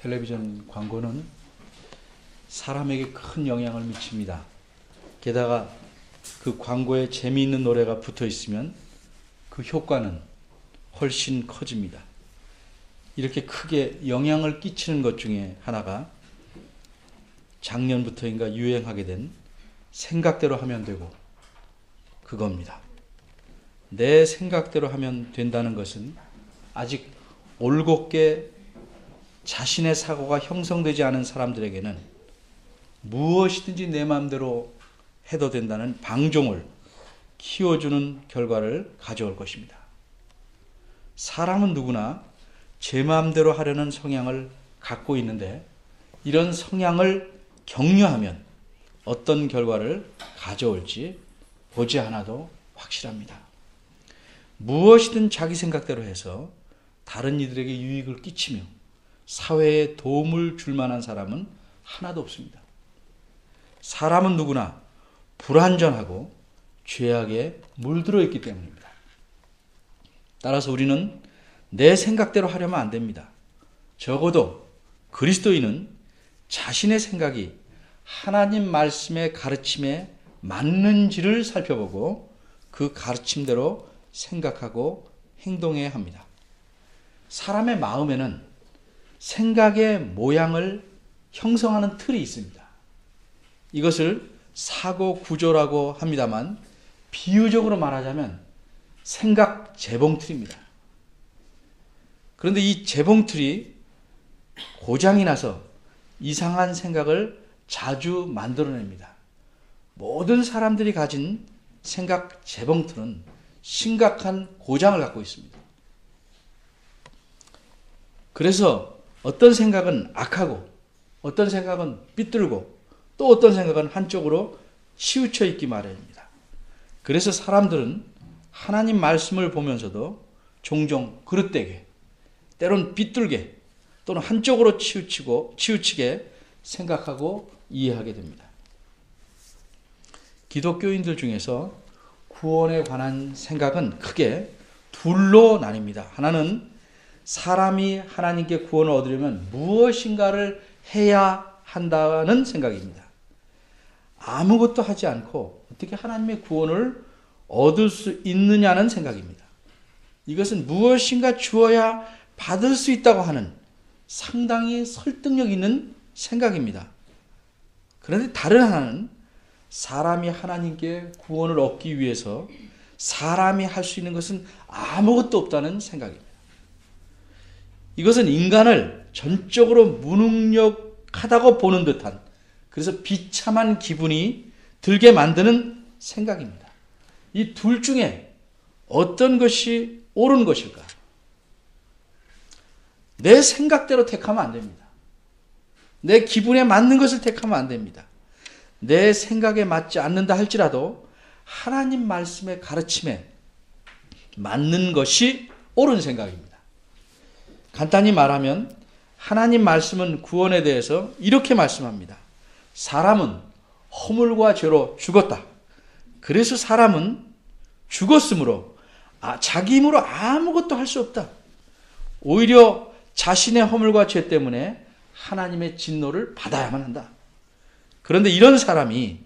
텔레비전 광고는 사람에게 큰 영향을 미칩니다. 게다가 그 광고에 재미있는 노래가 붙어 있으면 그 효과는 훨씬 커집니다. 이렇게 크게 영향을 끼치는 것 중에 하나가 작년부터인가 유행하게 된 생각대로 하면 되고 그겁니다. 내 생각대로 하면 된다는 것은 아직 올곧게 자신의 사고가 형성되지 않은 사람들에게는 무엇이든지 내 마음대로 해도 된다는 방종을 키워주는 결과를 가져올 것입니다. 사람은 누구나 제 마음대로 하려는 성향을 갖고 있는데 이런 성향을 격려하면 어떤 결과를 가져올지 보지 않아도 확실합니다. 무엇이든 자기 생각대로 해서 다른 이들에게 유익을 끼치며 사회에 도움을 줄 만한 사람은 하나도 없습니다. 사람은 누구나 불완전하고 죄악에 물들어 있기 때문입니다. 따라서 우리는 내 생각대로 하려면 안 됩니다. 적어도 그리스도인은 자신의 생각이 하나님 말씀의 가르침에 맞는지를 살펴보고 그 가르침대로 생각하고 행동해야 합니다. 사람의 마음에는 생각의 모양을 형성하는 틀이 있습니다. 이것을 사고 구조라고 합니다만 비유적으로 말하자면 생각 재봉틀입니다. 그런데 이 재봉틀이 고장이 나서 이상한 생각을 자주 만들어냅니다. 모든 사람들이 가진 생각 재봉틀은 심각한 고장을 갖고 있습니다. 그래서 어떤 생각은 악하고 어떤 생각은 삐뚤고 또 어떤 생각은 한쪽으로 치우쳐 있기 마련입니다. 그래서 사람들은 하나님 말씀을 보면서도 종종 그릇되게 때론 삐뚤게 또는 한쪽으로 치우치게 생각하고 이해하게 됩니다. 기독교인들 중에서 구원에 관한 생각은 크게 둘로 나뉩니다. 하나는 사람이 하나님께 구원을 얻으려면 무엇인가를 해야 한다는 생각입니다. 아무것도 하지 않고 어떻게 하나님의 구원을 얻을 수 있느냐는 생각입니다. 이것은 무엇인가 주어야 받을 수 있다고 하는 상당히 설득력 있는 생각입니다. 그런데 다른 하나는 사람이 하나님께 구원을 얻기 위해서 사람이 할 수 있는 것은 아무것도 없다는 생각입니다. 이것은 인간을 전적으로 무능력하다고 보는 듯한 그래서 비참한 기분이 들게 만드는 생각입니다. 이 둘 중에 어떤 것이 옳은 것일까? 내 생각대로 택하면 안 됩니다. 내 기분에 맞는 것을 택하면 안 됩니다. 내 생각에 맞지 않는다 할지라도 하나님 말씀의 가르침에 맞는 것이 옳은 생각입니다. 간단히 말하면 하나님 말씀은 구원에 대해서 이렇게 말씀합니다. 사람은 허물과 죄로 죽었다. 그래서 사람은 죽었으므로 자기 힘으로 아무것도 할 수 없다. 오히려 자신의 허물과 죄 때문에 하나님의 진노를 받아야만 한다. 그런데 이런 사람이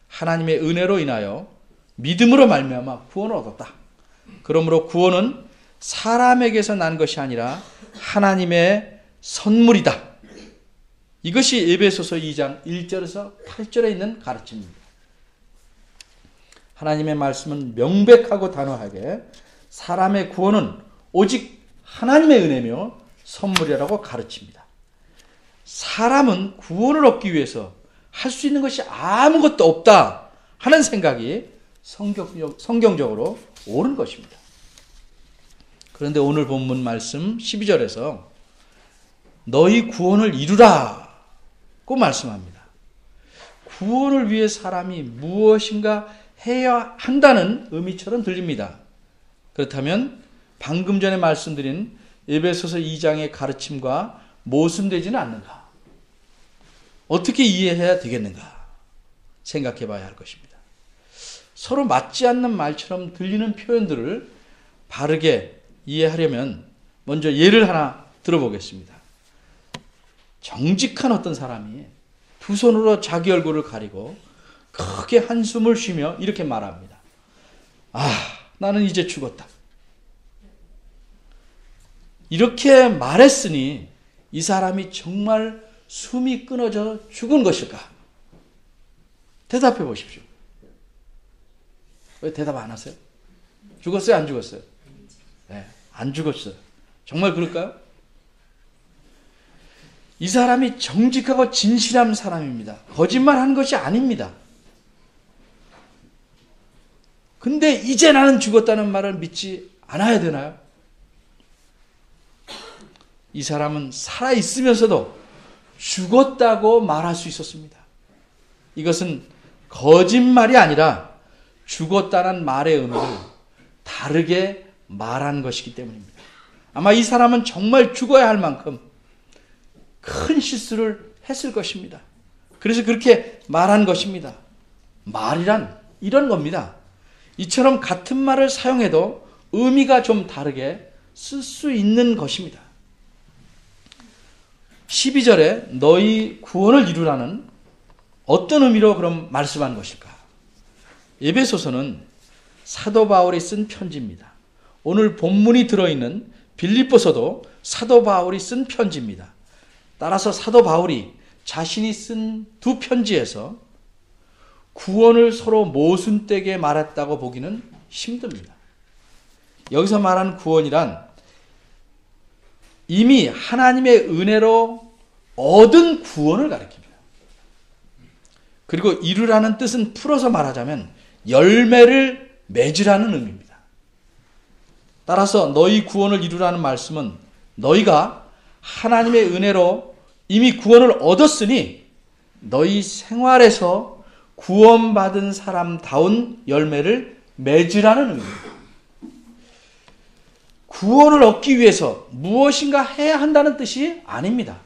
하나님의 은혜로 인하여 믿음으로 말미암아 구원을 얻었다. 그러므로 구원은 사람에게서 난 것이 아니라 하나님의 선물이다. 이것이 에베소서 2장 1절에서 8절에 있는 가르침입니다. 하나님의 말씀은 명백하고 단호하게 사람의 구원은 오직 하나님의 은혜며 선물이라고 가르칩니다. 사람은 구원을 얻기 위해서 할 수 있는 것이 아무것도 없다 하는 생각이 성경적으로 옳은 것입니다. 그런데 오늘 본문 말씀 12절에서 너희 구원을 이루라고 말씀합니다. 구원을 위해 사람이 무엇인가 해야 한다는 의미처럼 들립니다. 그렇다면 방금 전에 말씀드린 에베소서 2장의 가르침과 모순되지는 않는가? 어떻게 이해해야 되겠는가? 생각해 봐야 할 것입니다. 서로 맞지 않는 말처럼 들리는 표현들을 바르게 이해하려면 먼저 예를 하나 들어보겠습니다. 정직한 어떤 사람이 두 손으로 자기 얼굴을 가리고 크게 한숨을 쉬며 이렇게 말합니다. 아, 나는 이제 죽었다. 이렇게 말했으니 이 사람이 정말 숨이 끊어져 죽은 것일까? 대답해 보십시오. 왜 대답 안 하세요? 죽었어요? 안 죽었어요? 네, 안 죽었어요. 정말 그럴까요? 이 사람이 정직하고 진실한 사람입니다. 거짓말한 것이 아닙니다. 근데 이제 나는 죽었다는 말을 믿지 않아야 되나요? 이 사람은 살아있으면서도 죽었다고 말할 수 있었습니다. 이것은 거짓말이 아니라 죽었다는 말의 의미를 다르게 말한 것이기 때문입니다. 아마 이 사람은 정말 죽어야 할 만큼 큰 실수를 했을 것입니다. 그래서 그렇게 말한 것입니다. 말이란 이런 겁니다. 이처럼 같은 말을 사용해도 의미가 좀 다르게 쓸 수 있는 것입니다. 12절에 너희 구원을 이루라는 어떤 의미로 그럼 말씀한 것일까? 에베소서는 사도 바울이 쓴 편지입니다. 오늘 본문이 들어있는 빌립보서도 사도 바울이 쓴 편지입니다. 따라서 사도 바울이 자신이 쓴 두 편지에서 구원을 서로 모순되게 말했다고 보기는 힘듭니다. 여기서 말하는 구원이란 이미 하나님의 은혜로 얻은 구원을 가리킵니다. 그리고 이루라는 뜻은 풀어서 말하자면 열매를 맺으라는 의미입니다. 따라서 너희 구원을 이루라는 말씀은 너희가 하나님의 은혜로 이미 구원을 얻었으니 너희 생활에서 구원받은 사람다운 열매를 맺으라는 의미입니다. 구원을 얻기 위해서 무엇인가 해야 한다는 뜻이 아닙니다.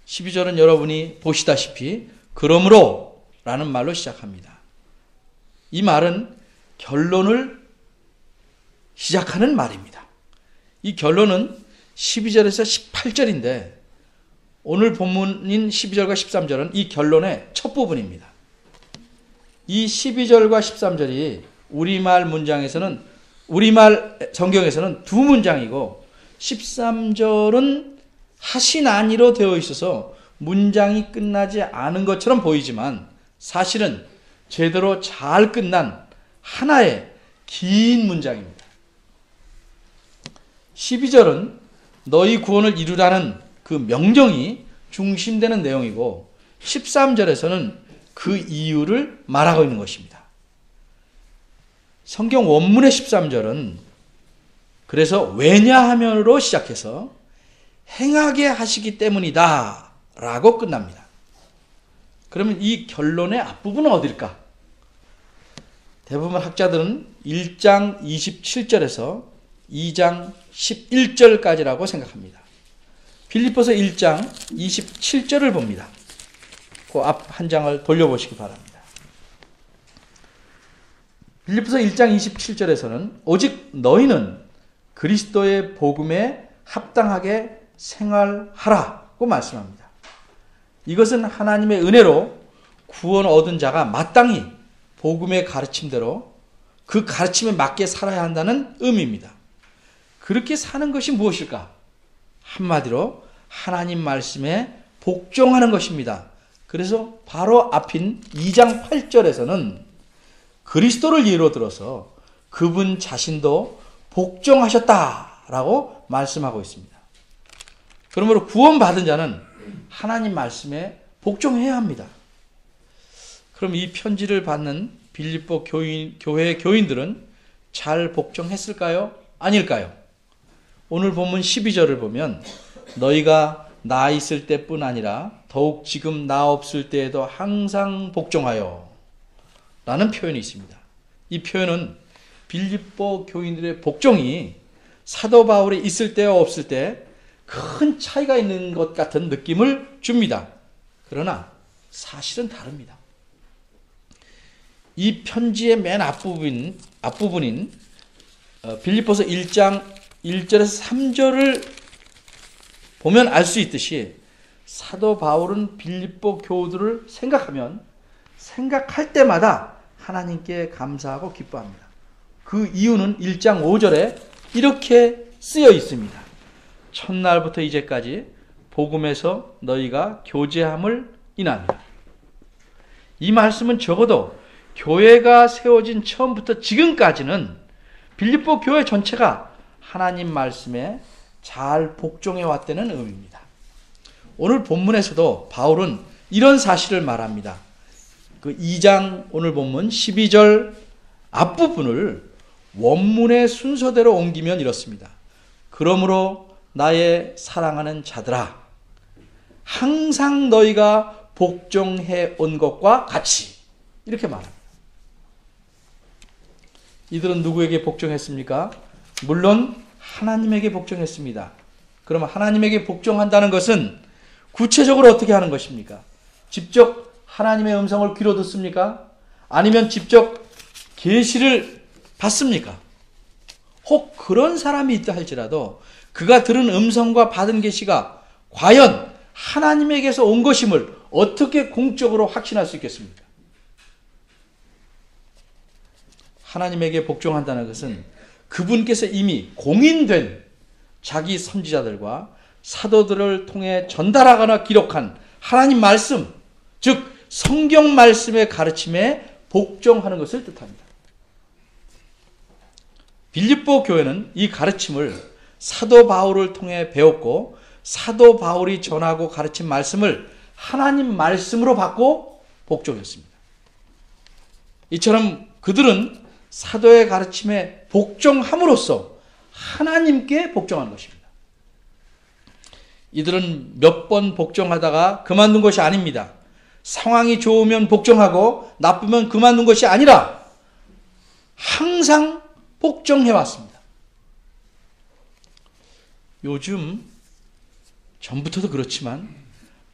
12절은 여러분이 보시다시피 그러므로 라는 말로 시작합니다. 이 말은 결론을 시작하는 말입니다. 이 결론은 12절에서 18절인데 오늘 본문인 12절과 13절은 이 결론의 첫 부분입니다. 이 12절과 13절이 우리말 성경에서는 두 문장이고 13절은 하시나니로 되어 있어서 문장이 끝나지 않은 것처럼 보이지만 사실은 제대로 잘 끝난 하나의 긴 문장입니다. 12절은 너희 구원을 이루라는 그 명령이 중심되는 내용이고 13절에서는 그 이유를 말하고 있는 것입니다. 성경 원문의 13절은 그래서 왜냐하면으로 시작해서 행하게 하시기 때문이다 라고 끝납니다. 그러면 이 결론의 앞부분은 어딜까? 대부분 학자들은 1장 27절에서 2장 11절까지라고 생각합니다. 빌립보서 1장 27절을 봅니다. 그 앞 한 장을 돌려보시기 바랍니다. 빌립보서 1장 27절에서는 오직 너희는 그리스도의 복음에 합당하게 생활하라고 말씀합니다. 이것은 하나님의 은혜로 구원 얻은 자가 마땅히 복음의 가르침대로 그 가르침에 맞게 살아야 한다는 의미입니다. 그렇게 사는 것이 무엇일까? 한마디로 하나님 말씀에 복종하는 것입니다. 그래서 바로 앞인 2장 8절에서는 그리스도를 예로 들어서 그분 자신도 복종하셨다라고 말씀하고 있습니다. 그러므로 구원받은 자는 하나님 말씀에 복종해야 합니다. 그럼 이 편지를 받는 빌립보 교회 교인들은 잘 복종했을까요? 아닐까요? 오늘 본문 12절을 보면 너희가 나 있을 때뿐 아니라 더욱 지금 나 없을 때에도 항상 복종하여 라는 표현이 있습니다. 이 표현은 빌립보 교인들의 복종이 사도 바울이 있을 때와 없을 때 큰 차이가 있는 것 같은 느낌을 줍니다. 그러나 사실은 다릅니다. 이 편지의 맨 앞부분인 빌립보서 1장 1절에서 3절을 보면 알 수 있듯이 사도 바울은 빌립보 교우들을 생각하면 생각할 때마다 하나님께 감사하고 기뻐합니다. 그 이유는 1장 5절에 이렇게 쓰여 있습니다. 첫날부터 이제까지 복음에서 너희가 교제함을 인하니라. 이 말씀은 적어도 교회가 세워진 처음부터 지금까지는 빌립보 교회 전체가 하나님 말씀에 잘 복종해 왔다는 의미입니다. 오늘 본문에서도 바울은 이런 사실을 말합니다. 그 2장 오늘 본문 12절 앞부분을 원문의 순서대로 옮기면 이렇습니다. 그러므로 나의 사랑하는 자들아, 항상 너희가 복종해 온 것과 같이, 이렇게 말합니다. 이들은 누구에게 복종했습니까? 물론 하나님에게 복종했습니다. 그러면 하나님에게 복종한다는 것은 구체적으로 어떻게 하는 것입니까? 직접 하나님의 음성을 귀로 듣습니까? 아니면 직접 계시를 받습니까? 혹 그런 사람이 있다 할지라도 그가 들은 음성과 받은 계시가 과연 하나님에게서 온 것임을 어떻게 공적으로 확신할 수 있겠습니까? 하나님에게 복종한다는 것은 그분께서 이미 공인된 자기 선지자들과 사도들을 통해 전달하거나 기록한 하나님 말씀, 즉 성경 말씀의 가르침에 복종하는 것을 뜻합니다. 빌립보 교회는 이 가르침을 사도 바울을 통해 배웠고 사도 바울이 전하고 가르친 말씀을 하나님 말씀으로 받고 복종했습니다. 이처럼 그들은 사도의 가르침에 복종함으로써 하나님께 복종하는 것입니다. 이들은 몇 번 복종하다가 그만둔 것이 아닙니다. 상황이 좋으면 복종하고 나쁘면 그만둔 것이 아니라 항상 복종해 왔습니다. 요즘 전부터도 그렇지만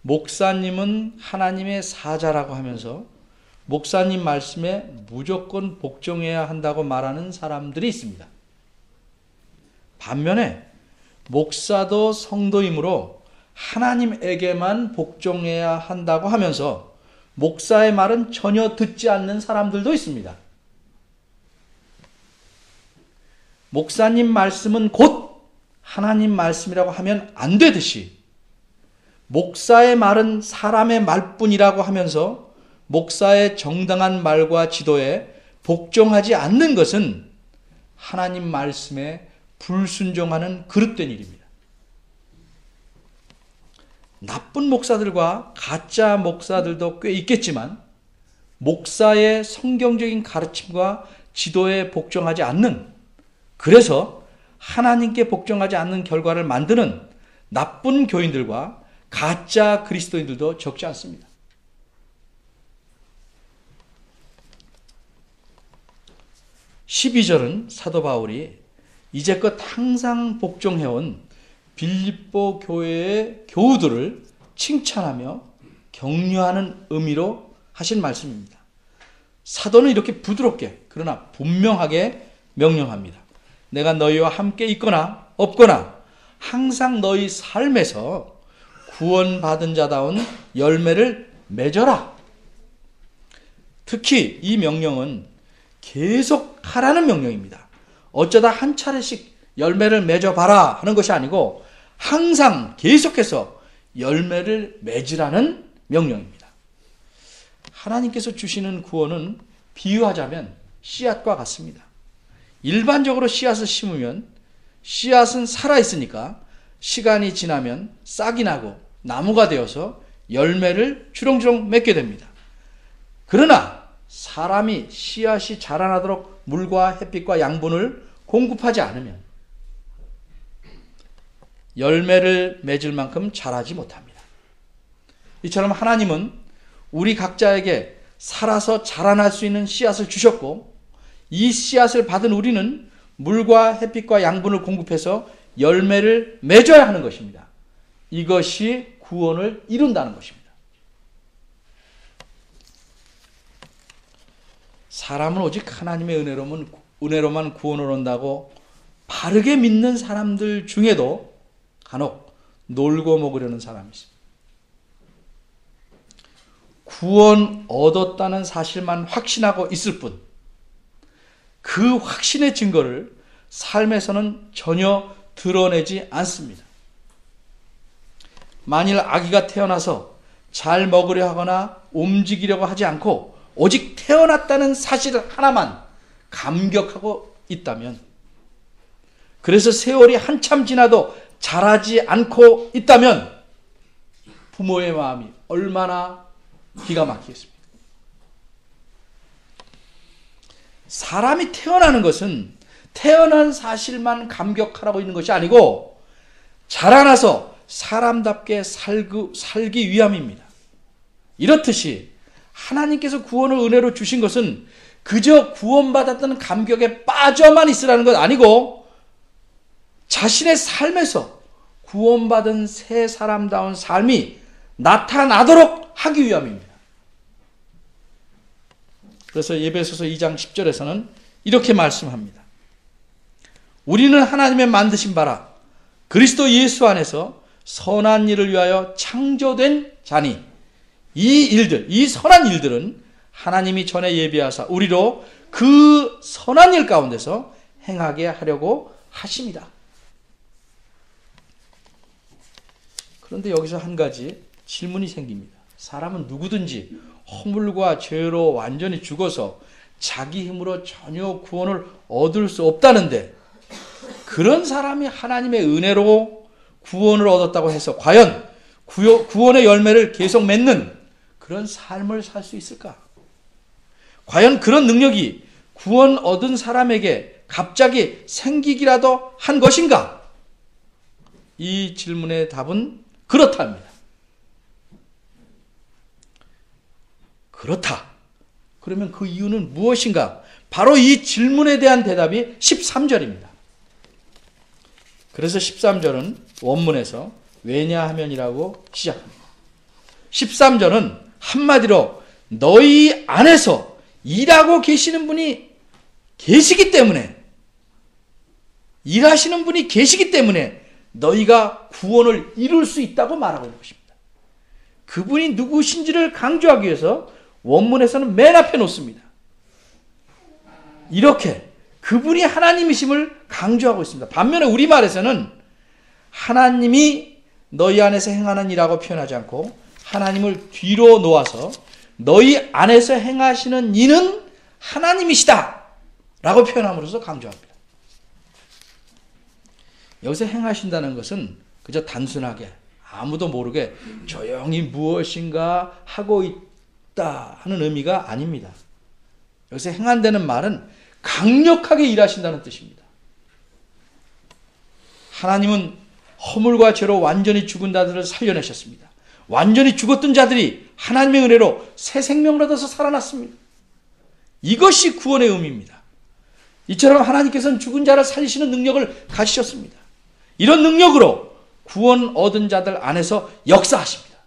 목사님은 하나님의 사자라고 하면서 목사님 말씀에 무조건 복종해야 한다고 말하는 사람들이 있습니다. 반면에 목사도 성도이므로 하나님에게만 복종해야 한다고 하면서 목사의 말은 전혀 듣지 않는 사람들도 있습니다. 목사님 말씀은 곧 하나님 말씀이라고 하면 안 되듯이 목사의 말은 사람의 말뿐이라고 하면서 목사의 정당한 말과 지도에 복종하지 않는 것은 하나님 말씀에 불순종하는 그릇된 일입니다. 나쁜 목사들과 가짜 목사들도 꽤 있겠지만 목사의 성경적인 가르침과 지도에 복종하지 않는, 그래서 하나님께 복종하지 않는 결과를 만드는 나쁜 교인들과 가짜 그리스도인들도 적지 않습니다. (12절은) 사도 바울이 이제껏 항상 복종해온 빌립보 교회의 교우들을 칭찬하며 격려하는 의미로 하신 말씀입니다. 사도는 이렇게 부드럽게 그러나 분명하게 명령합니다. 내가 너희와 함께 있거나 없거나 항상 너희 삶에서 구원받은 자다운 열매를 맺어라. 특히 이 명령은 계속 하라는 명령입니다. 어쩌다 한 차례씩 열매를 맺어봐라 하는 것이 아니고 항상 계속해서 열매를 맺으라는 명령입니다. 하나님께서 주시는 구원은 비유하자면 씨앗과 같습니다. 일반적으로 씨앗을 심으면 씨앗은 살아있으니까 시간이 지나면 싹이 나고 나무가 되어서 열매를 주렁주렁 맺게 됩니다. 그러나 사람이 씨앗이 자라나도록 물과 햇빛과 양분을 공급하지 않으면 열매를 맺을 만큼 자라지 못합니다. 이처럼 하나님은 우리 각자에게 살아서 자라날 수 있는 씨앗을 주셨고 이 씨앗을 받은 우리는 물과 햇빛과 양분을 공급해서 열매를 맺어야 하는 것입니다. 이것이 구원을 이룬다는 것입니다. 사람은 오직 하나님의 은혜로만 구원을 얻는다고 바르게 믿는 사람들 중에도 간혹 놀고 먹으려는 사람이 있습니다. 구원 얻었다는 사실만 확신하고 있을 뿐, 그 확신의 증거를 삶에서는 전혀 드러내지 않습니다. 만일 아기가 태어나서 잘 먹으려 하거나 움직이려고 하지 않고 오직 태어났다는 사실 하나만 감격하고 있다면, 그래서 세월이 한참 지나도 자라지 않고 있다면 부모의 마음이 얼마나 기가 막히겠습니까? 사람이 태어나는 것은 태어난 사실만 감격하라고 있는 것이 아니고 자라나서 사람답게 살기 위함입니다. 이렇듯이 하나님께서 구원을 은혜로 주신 것은 그저 구원받았다는 감격에 빠져만 있으라는 것 아니고 자신의 삶에서 구원받은 새 사람다운 삶이 나타나도록 하기 위함입니다. 그래서 에베소서 2장 10절에서는 이렇게 말씀합니다. 우리는 하나님의 만드신 바라 그리스도 예수 안에서 선한 일을 위하여 창조된 자니, 이 선한 일들은 하나님이 전에 예비하사 우리로 그 선한 일 가운데서 행하게 하려고 하십니다. 그런데 여기서 한 가지 질문이 생깁니다. 사람은 누구든지 허물과 죄로 완전히 죽어서 자기 힘으로 전혀 구원을 얻을 수 없다는데, 그런 사람이 하나님의 은혜로 구원을 얻었다고 해서 과연 구원의 열매를 계속 맺는 그런 삶을 살 수 있을까? 과연 그런 능력이 구원 얻은 사람에게 갑자기 생기기라도 한 것인가? 이 질문의 답은 그렇답니다. 그렇다. 그러면 그 이유는 무엇인가? 바로 이 질문에 대한 대답이 13절입니다. 그래서 13절은 원문에서 왜냐하면이라고 시작합니다. 13절은 한마디로 너희 안에서 일하고 계시는 분이 계시기 때문에, 일하시는 분이 계시기 때문에 너희가 구원을 이룰 수 있다고 말하고 있는 것입니다. 그분이 누구신지를 강조하기 위해서 원문에서는 맨 앞에 놓습니다. 이렇게 그분이 하나님이심을 강조하고 있습니다. 반면에 우리말에서는 하나님이 너희 안에서 행하는 일이라고 표현하지 않고 하나님을 뒤로 놓아서 너희 안에서 행하시는 이는 하나님이시다 라고 표현함으로써 강조합니다. 여기서 행하신다는 것은 그저 단순하게 아무도 모르게 조용히 무엇인가 하고 있다 하는 의미가 아닙니다. 여기서 행한다는 말은 강력하게 일하신다는 뜻입니다. 하나님은 허물과 죄로 완전히 죽은 자들을 살려내셨습니다. 완전히 죽었던 자들이 하나님의 은혜로 새 생명을 얻어서 살아났습니다. 이것이 구원의 의미입니다. 이처럼 하나님께서는 죽은 자를 살리시는 능력을 가지셨습니다. 이런 능력으로 구원 얻은 자들 안에서 역사하십니다.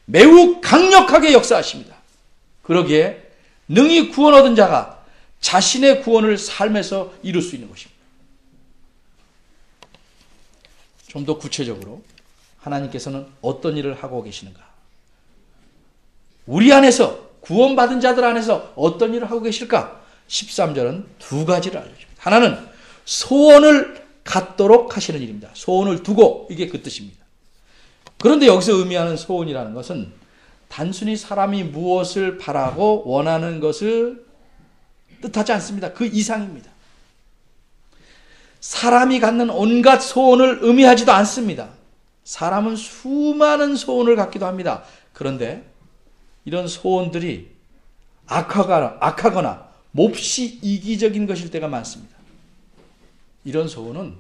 매우 강력하게 역사하십니다. 그러기에 능히 구원 얻은 자가 자신의 구원을 삶에서 이룰 수 있는 것입니다. 좀 더 구체적으로 하나님께서는 어떤 일을 하고 계시는가? 우리 안에서, 구원받은 자들 안에서 어떤 일을 하고 계실까? 13절은 두 가지를 알려줍니다. 하나는 소원을 갖도록 하시는 일입니다. 소원을 두고, 이게 그 뜻입니다. 그런데 여기서 의미하는 소원이라는 것은 단순히 사람이 무엇을 바라고 원하는 것을 뜻하지 않습니다. 그 이상입니다. 사람이 갖는 온갖 소원을 의미하지도 않습니다. 사람은 수많은 소원을 갖기도 합니다. 그런데 이런 소원들이 악하거나 몹시 이기적인 것일 때가 많습니다. 이런 소원은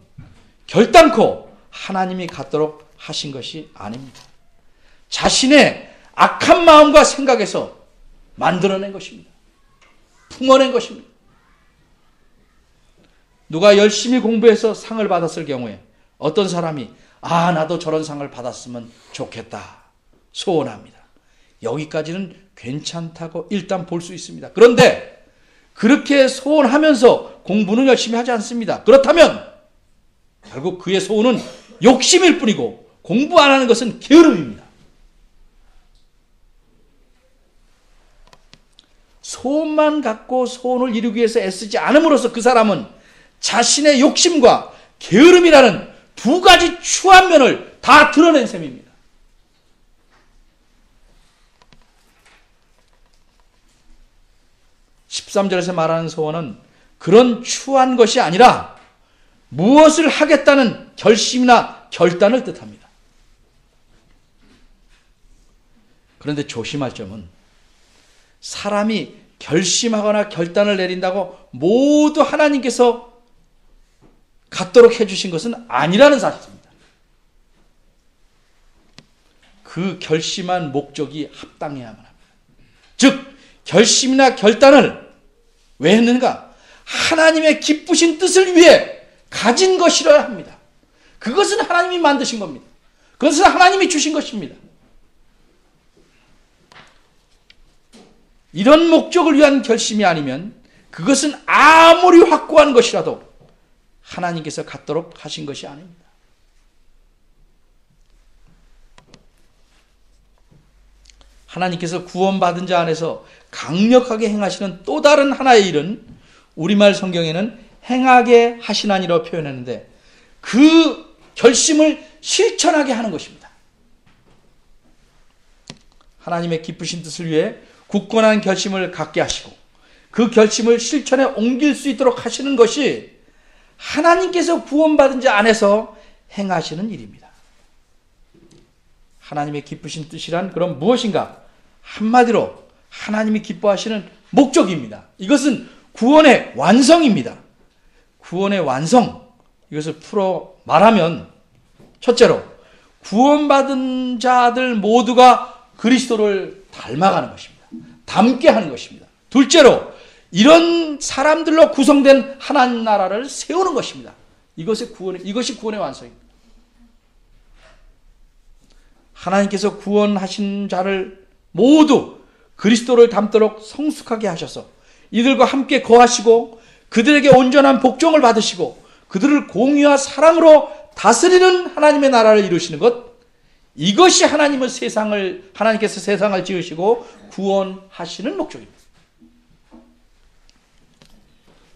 결단코 하나님이 갖도록 하신 것이 아닙니다. 자신의 악한 마음과 생각에서 만들어낸 것입니다. 품어낸 것입니다. 누가 열심히 공부해서 상을 받았을 경우에 어떤 사람이 나도 저런 상을 받았으면 좋겠다 소원합니다. 여기까지는 괜찮다고 일단 볼 수 있습니다. 그런데 그렇게 소원하면서 공부는 열심히 하지 않습니다. 그렇다면 결국 그의 소원은 욕심일 뿐이고 공부 안 하는 것은 게으름입니다. 소원만 갖고 소원을 이루기 위해서 애쓰지 않음으로써 그 사람은 자신의 욕심과 게으름이라는 두 가지 추한 면을 다 드러낸 셈입니다. (13절에서) 말하는 소원은 그런 추한 것이 아니라 무엇을 하겠다는 결심이나 결단을 뜻합니다. 그런데 조심할 점은 사람이 결심하거나 결단을 내린다고 모두 하나님께서 갖도록 해주신 것은 아니라는 사실입니다. 그 결심한 목적이 합당해야만 합니다. 즉 결심이나 결단을 왜 했는가? 하나님의 기쁘신 뜻을 위해 가진 것이라야 합니다. 그것은 하나님이 만드신 겁니다. 그것은 하나님이 주신 것입니다. 이런 목적을 위한 결심이 아니면 그것은 아무리 확고한 것이라도 하나님께서 갖도록 하신 것이 아닙니다. 하나님께서 구원받은 자 안에서 강력하게 행하시는 또 다른 하나의 일은 우리말 성경에는 행하게 하시나니로 표현했는데 그 결심을 실천하게 하는 것입니다. 하나님의 기쁘신 뜻을 위해 굳건한 결심을 갖게 하시고 그 결심을 실천에 옮길 수 있도록 하시는 것이 하나님께서 구원받은 자 안에서 행하시는 일입니다. 하나님의 기쁘신 뜻이란 그럼 무엇인가? 한마디로 하나님이 기뻐하시는 목적입니다. 이것은 구원의 완성입니다. 구원의 완성, 이것을 풀어 말하면 첫째로 구원받은 자들 모두가 그리스도를 닮아가는 것입니다. 닮게 하는 것입니다. 둘째로 이런 사람들로 구성된 하나님 나라를 세우는 것입니다. 이것이 구원의 완성입니다. 하나님께서 구원하신 자를 모두 그리스도를 닮도록 성숙하게 하셔서 이들과 함께 거하시고 그들에게 온전한 복종을 받으시고 그들을 공의와 사랑으로 다스리는 하나님의 나라를 이루시는 것, 이것이 하나님께서 세상을 지으시고 구원하시는 목적입니다.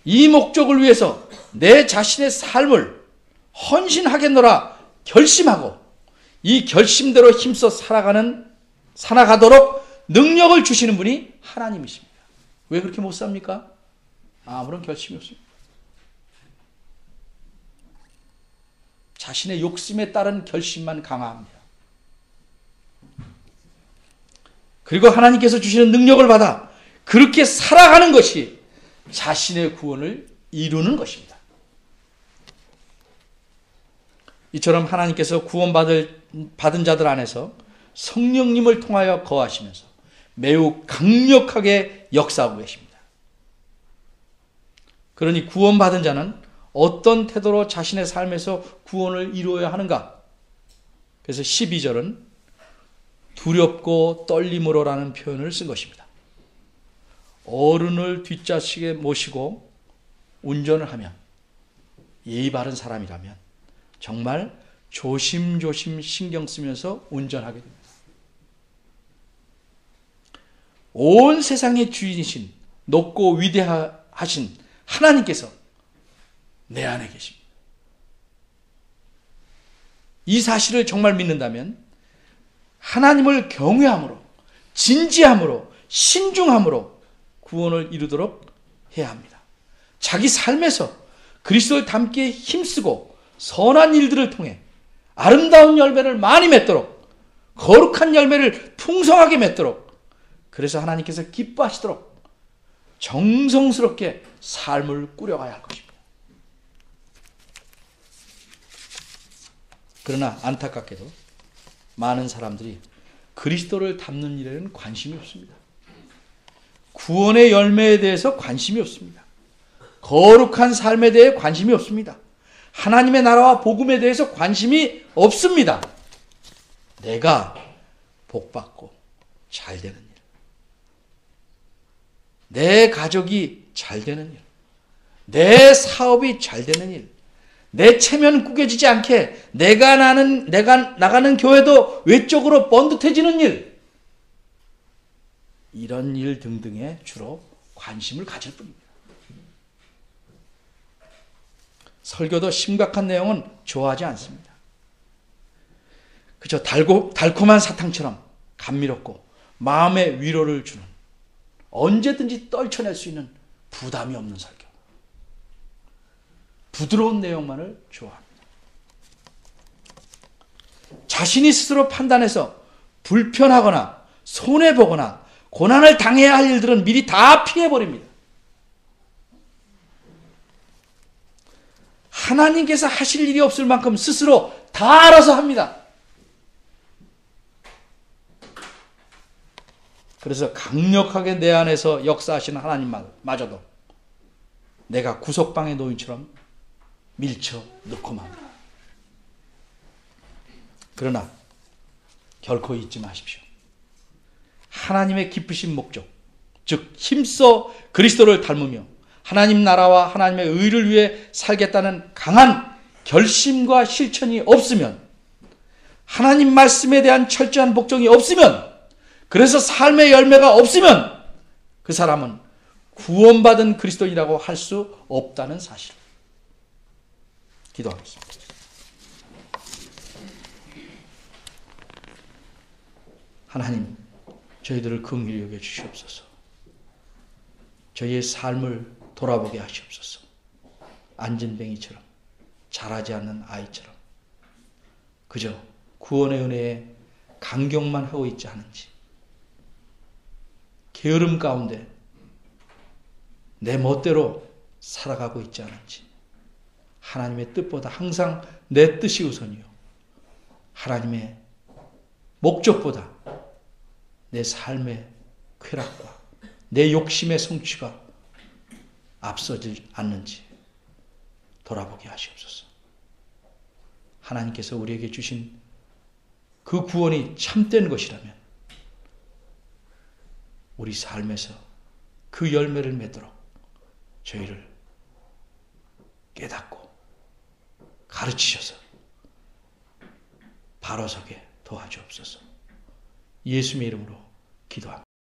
이 목적을 위해서 내 자신의 삶을 헌신하겠노라 결심하고 이 결심대로 힘써 살아가도록 능력을 주시는 분이 하나님이십니다. 왜 그렇게 못 삽니까? 아무런 결심이 없습니다. 자신의 욕심에 따른 결심만 강화합니다. 그리고 하나님께서 주시는 능력을 받아 그렇게 살아가는 것이 자신의 구원을 이루는 것입니다. 이처럼 하나님께서 구원받은 자들 안에서 성령님을 통하여 거하시면서 매우 강력하게 역사하고 계십니다. 그러니 구원받은 자는 어떤 태도로 자신의 삶에서 구원을 이루어야 하는가? 그래서 12절은 두렵고 떨림으로라는 표현을 쓴 것입니다. 어른을 뒷좌석에 모시고 운전을 하면 예의 바른 사람이라면 정말 조심조심 신경 쓰면서 운전하게 됩니다. 온 세상의 주인이신 높고 위대하신 하나님께서 내 안에 계십니다. 이 사실을 정말 믿는다면 하나님을 경외함으로 진지함으로 신중함으로 구원을 이루도록 해야 합니다. 자기 삶에서 그리스도를 닮기에 힘쓰고 선한 일들을 통해 아름다운 열매를 많이 맺도록 거룩한 열매를 풍성하게 맺도록 그래서 하나님께서 기뻐하시도록 정성스럽게 삶을 꾸려가야 할 것입니다. 그러나 안타깝게도 많은 사람들이 그리스도를 닮는 일에는 관심이 없습니다. 구원의 열매에 대해서 관심이 없습니다. 거룩한 삶에 대해 관심이 없습니다. 하나님의 나라와 복음에 대해서 관심이 없습니다. 내가 복받고 잘되는 일, 내 가족이 잘되는 일, 내 사업이 잘되는 일, 내 체면 구겨지지 않게 내가 나가는 교회도 외적으로 번듯해지는 일, 이런 일 등등에 주로 관심을 가질 뿐입니다. 설교도 심각한 내용은 좋아하지 않습니다. 그저 달콤한 사탕처럼 감미롭고 마음의 위로를 주는, 언제든지 떨쳐낼 수 있는 부담이 없는 설교, 부드러운 내용만을 좋아합니다. 자신이 스스로 판단해서 불편하거나 손해보거나 고난을 당해야 할 일들은 미리 다 피해버립니다. 하나님께서 하실 일이 없을 만큼 스스로 다 알아서 합니다. 그래서 강력하게 내 안에서 역사하시는 하나님마저도 내가 구석방의 노인처럼 밀쳐 넣고 맙니다. 그러나 결코 잊지 마십시오. 하나님의 기쁘신 목적, 즉 힘써 그리스도를 닮으며 하나님 나라와 하나님의 의를 위해 살겠다는 강한 결심과 실천이 없으면, 하나님 말씀에 대한 철저한 복종이 없으면, 그래서 삶의 열매가 없으면 그 사람은 구원받은 그리스도인이라고 할 수 없다는 사실. 기도하겠습니다. 하나님, 저희들을 긍휼히 여겨 주시옵소서. 저희의 삶을 돌아보게 하시옵소서. 안진뱅이처럼, 자라지 않는 아이처럼 그저 구원의 은혜에 감격만 하고 있지 않은지, 게으름 가운데 내 멋대로 살아가고 있지 않은지, 하나님의 뜻보다 항상 내 뜻이 우선이요, 하나님의 목적보다 내 삶의 쾌락과 내 욕심의 성취가 앞서지 않는지 돌아보게 하시옵소서. 하나님께서 우리에게 주신 그 구원이 참된 것이라면 우리 삶에서 그 열매를 맺도록 저희를 깨닫고 가르치셔서 바로 서게 도와주옵소서. 예수님의 이름으로 기도합니다.